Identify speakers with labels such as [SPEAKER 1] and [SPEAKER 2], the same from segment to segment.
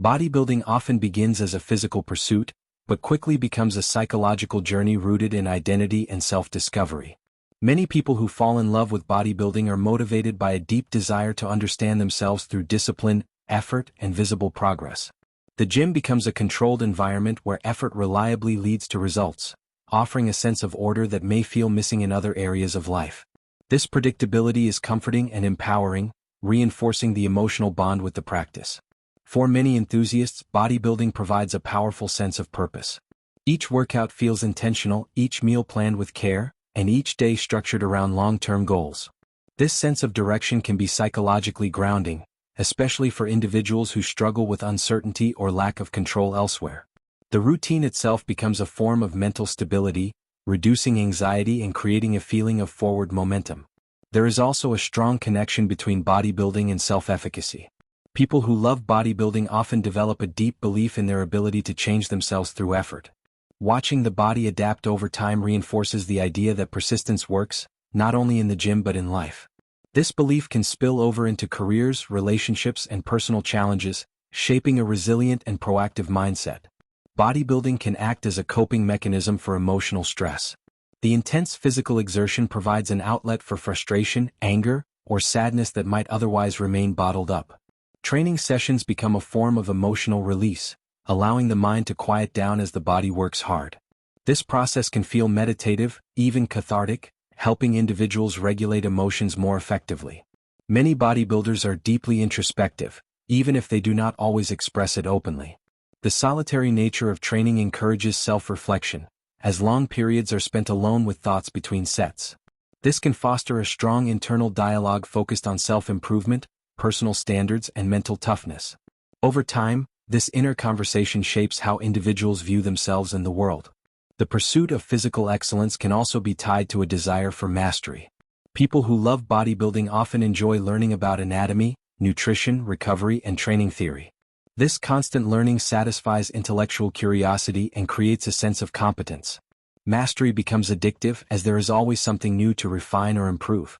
[SPEAKER 1] Bodybuilding often begins as a physical pursuit, but quickly becomes a psychological journey rooted in identity and self-discovery. Many people who fall in love with bodybuilding are motivated by a deep desire to understand themselves through discipline, effort, and visible progress. The gym becomes a controlled environment where effort reliably leads to results, offering a sense of order that may feel missing in other areas of life. This predictability is comforting and empowering, reinforcing the emotional bond with the practice. For many enthusiasts, bodybuilding provides a powerful sense of purpose. Each workout feels intentional, each meal planned with care, and each day structured around long-term goals. This sense of direction can be psychologically grounding, especially for individuals who struggle with uncertainty or lack of control elsewhere. The routine itself becomes a form of mental stability, reducing anxiety and creating a feeling of forward momentum. There is also a strong connection between bodybuilding and self-efficacy. People who love bodybuilding often develop a deep belief in their ability to change themselves through effort. Watching the body adapt over time reinforces the idea that persistence works, not only in the gym but in life. This belief can spill over into careers, relationships, and personal challenges, shaping a resilient and proactive mindset. Bodybuilding can act as a coping mechanism for emotional stress. The intense physical exertion provides an outlet for frustration, anger, or sadness that might otherwise remain bottled up. Training sessions become a form of emotional release, allowing the mind to quiet down as the body works hard. This process can feel meditative, even cathartic, helping individuals regulate emotions more effectively. Many bodybuilders are deeply introspective, even if they do not always express it openly. The solitary nature of training encourages self-reflection, as long periods are spent alone with thoughts between sets. This can foster a strong internal dialogue focused on self-improvement, personal standards, and mental toughness. Over time, this inner conversation shapes how individuals view themselves and the world. The pursuit of physical excellence can also be tied to a desire for mastery. People who love bodybuilding often enjoy learning about anatomy, nutrition, recovery, and training theory. This constant learning satisfies intellectual curiosity and creates a sense of competence. Mastery becomes addictive as there is always something new to refine or improve.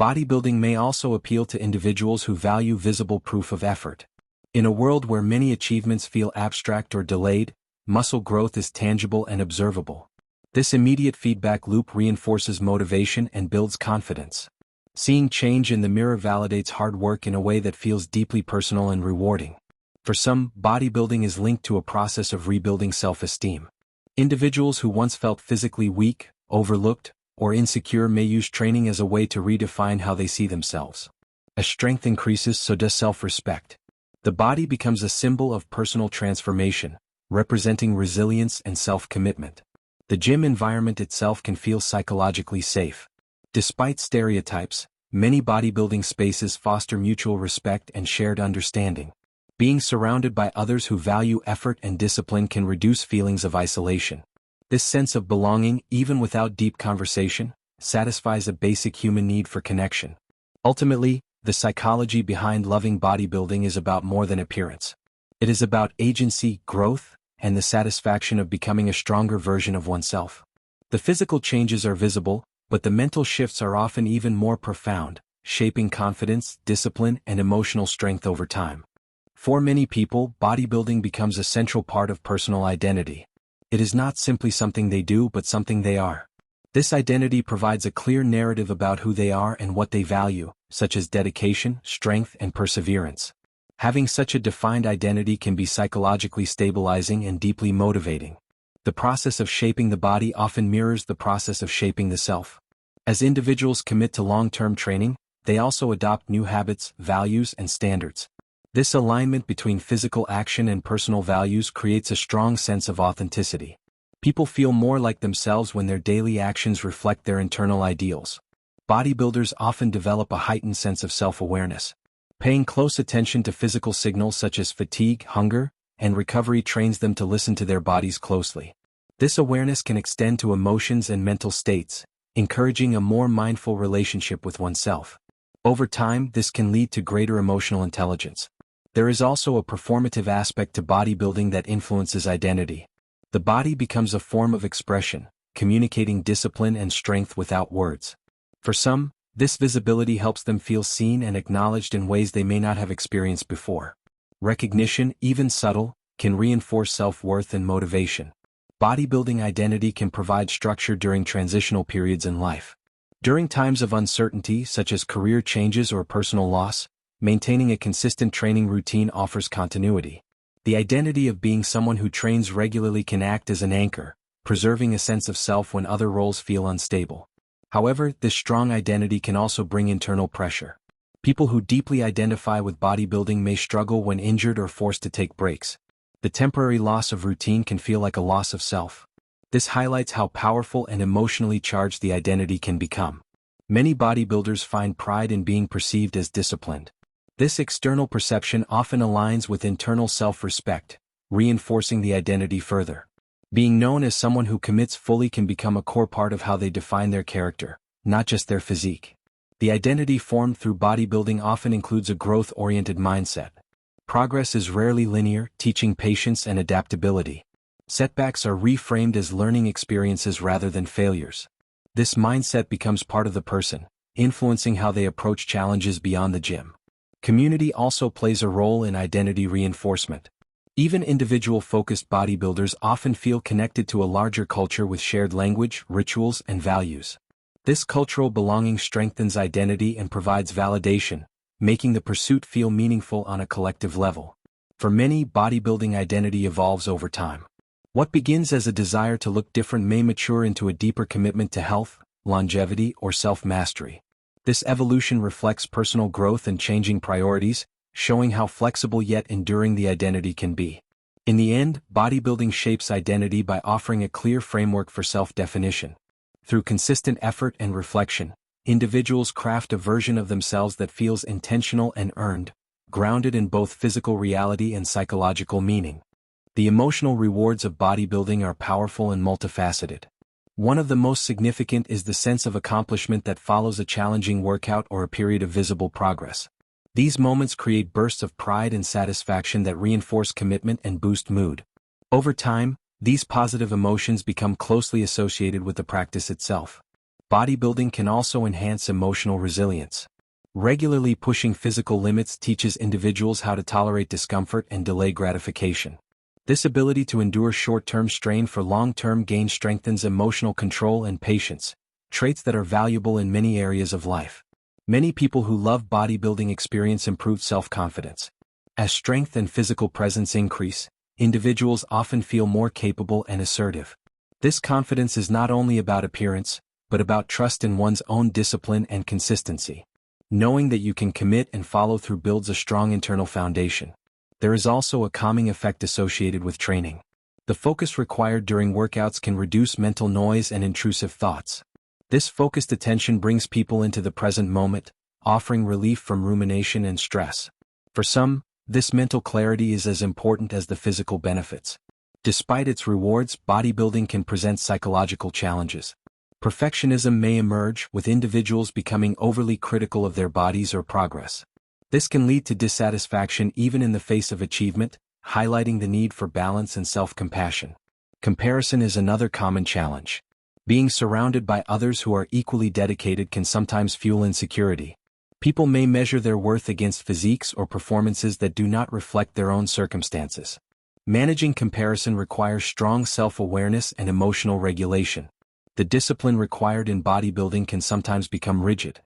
[SPEAKER 1] Bodybuilding may also appeal to individuals who value visible proof of effort. In a world where many achievements feel abstract or delayed, muscle growth is tangible and observable. This immediate feedback loop reinforces motivation and builds confidence. Seeing change in the mirror validates hard work in a way that feels deeply personal and rewarding. For some, bodybuilding is linked to a process of rebuilding self-esteem. Individuals who once felt physically weak, overlooked, or insecure may use training as a way to redefine how they see themselves. As strength increases, so does self-respect. The body becomes a symbol of personal transformation, representing resilience and self-commitment. The gym environment itself can feel psychologically safe. Despite stereotypes, many bodybuilding spaces foster mutual respect and shared understanding. Being surrounded by others who value effort and discipline can reduce feelings of isolation. This sense of belonging, even without deep conversation, satisfies a basic human need for connection. Ultimately, the psychology behind loving bodybuilding is about more than appearance. It is about agency, growth, and the satisfaction of becoming a stronger version of oneself. The physical changes are visible, but the mental shifts are often even more profound, shaping confidence, discipline, and emotional strength over time. For many people, bodybuilding becomes a central part of personal identity. It is not simply something they do but something they are. This identity provides a clear narrative about who they are and what they value, such as dedication, strength, and perseverance. Having such a defined identity can be psychologically stabilizing and deeply motivating. The process of shaping the body often mirrors the process of shaping the self. As individuals commit to long-term training, they also adopt new habits, values, and standards. This alignment between physical action and personal values creates a strong sense of authenticity. People feel more like themselves when their daily actions reflect their internal ideals. Bodybuilders often develop a heightened sense of self-awareness. Paying close attention to physical signals such as fatigue, hunger, and recovery trains them to listen to their bodies closely. This awareness can extend to emotions and mental states, encouraging a more mindful relationship with oneself. Over time, this can lead to greater emotional intelligence. There is also a performative aspect to bodybuilding that influences identity. The body becomes a form of expression, communicating discipline and strength without words. For some, this visibility helps them feel seen and acknowledged in ways they may not have experienced before. Recognition, even subtle, can reinforce self-worth and motivation. Bodybuilding identity can provide structure during transitional periods in life. During times of uncertainty, such as career changes or personal loss, maintaining a consistent training routine offers continuity. The identity of being someone who trains regularly can act as an anchor, preserving a sense of self when other roles feel unstable. However, this strong identity can also bring internal pressure. People who deeply identify with bodybuilding may struggle when injured or forced to take breaks. The temporary loss of routine can feel like a loss of self. This highlights how powerful and emotionally charged the identity can become. Many bodybuilders find pride in being perceived as disciplined. This external perception often aligns with internal self-respect, reinforcing the identity further. Being known as someone who commits fully can become a core part of how they define their character, not just their physique. The identity formed through bodybuilding often includes a growth-oriented mindset. Progress is rarely linear, teaching patience and adaptability. Setbacks are reframed as learning experiences rather than failures. This mindset becomes part of the person, influencing how they approach challenges beyond the gym. Community also plays a role in identity reinforcement. Even individual-focused bodybuilders often feel connected to a larger culture with shared language, rituals, and values. This cultural belonging strengthens identity and provides validation, making the pursuit feel meaningful on a collective level. For many, bodybuilding identity evolves over time. What begins as a desire to look different may mature into a deeper commitment to health, longevity, or self-mastery. This evolution reflects personal growth and changing priorities, showing how flexible yet enduring the identity can be. In the end, bodybuilding shapes identity by offering a clear framework for self-definition. Through consistent effort and reflection, individuals craft a version of themselves that feels intentional and earned, grounded in both physical reality and psychological meaning. The emotional rewards of bodybuilding are powerful and multifaceted. One of the most significant is the sense of accomplishment that follows a challenging workout or a period of visible progress. These moments create bursts of pride and satisfaction that reinforce commitment and boost mood. Over time, these positive emotions become closely associated with the practice itself. Bodybuilding can also enhance emotional resilience. Regularly pushing physical limits teaches individuals how to tolerate discomfort and delay gratification. This ability to endure short-term strain for long-term gain strengthens emotional control and patience, traits that are valuable in many areas of life. Many people who love bodybuilding experience improved self-confidence. As strength and physical presence increase, individuals often feel more capable and assertive. This confidence is not only about appearance, but about trust in one's own discipline and consistency. Knowing that you can commit and follow through builds a strong internal foundation. There is also a calming effect associated with training. The focus required during workouts can reduce mental noise and intrusive thoughts. This focused attention brings people into the present moment, offering relief from rumination and stress. For some, this mental clarity is as important as the physical benefits. Despite its rewards, bodybuilding can present psychological challenges. Perfectionism may emerge, with individuals becoming overly critical of their bodies or progress. This can lead to dissatisfaction even in the face of achievement, highlighting the need for balance and self-compassion. Comparison is another common challenge. Being surrounded by others who are equally dedicated can sometimes fuel insecurity. People may measure their worth against physiques or performances that do not reflect their own circumstances. Managing comparison requires strong self-awareness and emotional regulation. The discipline required in bodybuilding can sometimes become rigid.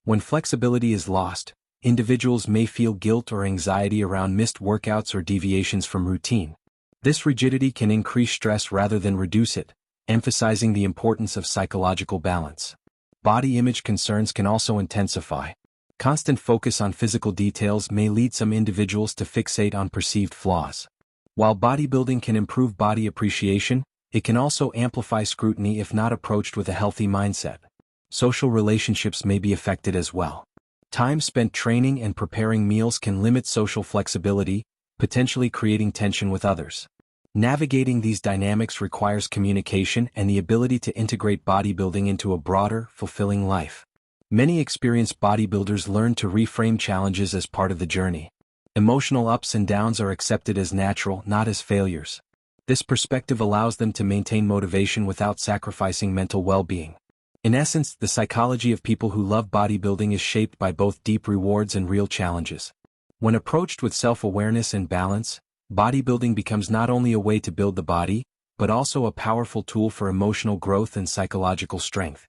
[SPEAKER 1] When flexibility is lost, individuals may feel guilt or anxiety around missed workouts or deviations from routine. This rigidity can increase stress rather than reduce it, emphasizing the importance of psychological balance. Body image concerns can also intensify. Constant focus on physical details may lead some individuals to fixate on perceived flaws. While bodybuilding can improve body appreciation, it can also amplify scrutiny if not approached with a healthy mindset. Social relationships may be affected as well. Time spent training and preparing meals can limit social flexibility, potentially creating tension with others. Navigating these dynamics requires communication and the ability to integrate bodybuilding into a broader, fulfilling life. Many experienced bodybuilders learn to reframe challenges as part of the journey. Emotional ups and downs are accepted as natural, not as failures. This perspective allows them to maintain motivation without sacrificing mental well-being. In essence, the psychology of people who love bodybuilding is shaped by both deep rewards and real challenges. When approached with self-awareness and balance, bodybuilding becomes not only a way to build the body, but also a powerful tool for emotional growth and psychological strength.